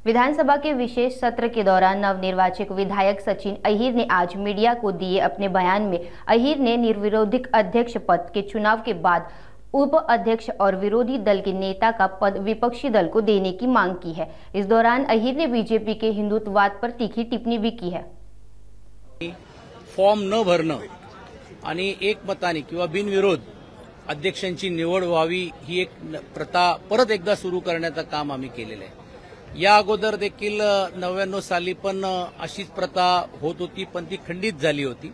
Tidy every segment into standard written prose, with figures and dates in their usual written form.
विधानसभा के विशेष सत्र के दौरान नवनिर्वाचित विधायक सचिन अहीर ने आज मीडिया को दिए अपने बयान में अहीर ने निर्विरोधिक अध्यक्ष पद के चुनाव के बाद उप अध्यक्ष और विरोधी दल के नेता का पद विपक्षी दल को देने की मांग की है। इस दौरान अहीर ने बीजेपी के हिंदुत्ववाद पर तीखी टिप्पणी भी की है। फॉर्म न भरणं आणि एकमताने किंवा बिनविरोध अध्यक्षांची निवड व्हावी ही एक प्रथा परत एकदा सुरू करण्याचं काम आम्ही केलेलं आहे। या अगोदर देखील 99 साली पण अशीच प्रथा होत होती, पण ती खंडित झाली होती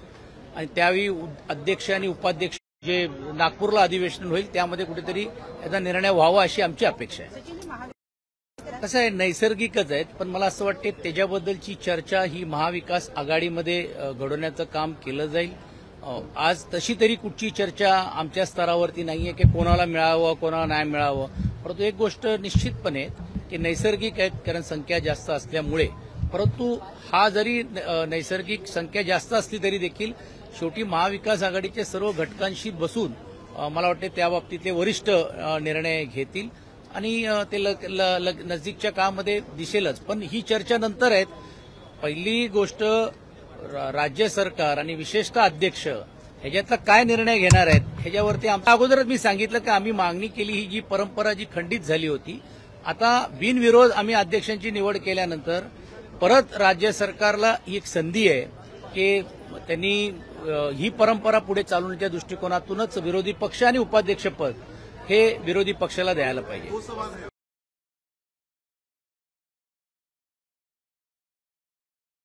आणि त्यावेळी अध्यक्ष आणि उपाध्यक्ष जे नागपूरला अधिवेशन होईल त्यामध्ये कुठेतरी याचा निर्णय व्हावा अशी आमची अपेक्षा आहे। कसं आहे, नैसर्गिकच आहेत, पण मला असं वाटते त्याच्याबद्दलची चर्चा ही महाविकास आघाडीमध्ये घडवण्याचं काम केलं जाईल। आज तशी तरी कुठची चर्चा आमच्या स्तरावरती नाहीये की कोणाला मिळावं कोणाला नाही मिळावं, परंतु एक गोष्ट निश्चितपणे की नैसर्गिक आहेत, कारण संख्या जास्त असल्यामुळे। परंतु हा जरी नैसर्गिक संख्या जास्त असली तरी देखील शेवटी महाविकास आघाडीचे सर्व घटकांशी बसून मला वाटते त्या बाबतीतले वरिष्ठ निर्णय घेतील आणि ते नजीकच्या काळामध्ये दिसेलच। पण ही चर्चा नंतर आहेत। पहिली गोष्ट राज्य सरकार आणि विशेषतः अध्यक्ष ह्याच्यातला काय निर्णय घेणार आहेत ह्याच्यावरती आमच्या अगोदरच मी सांगितलं की आम्ही मागणी केली ही जी परंपरा जी खंडित झाली होती, आता बिनविरोध आम्ही अध्यक्षांची निवड केल्यानंतर परत राज्य सरकारला ही एक संधी आहे की त्यांनी ही परंपरा पुढे चालवण्याच्या दृष्टिकोनातूनच विरोधी पक्ष आणि उपाध्यक्षपद हे विरोधी पक्षाला द्यायला पाहिजे।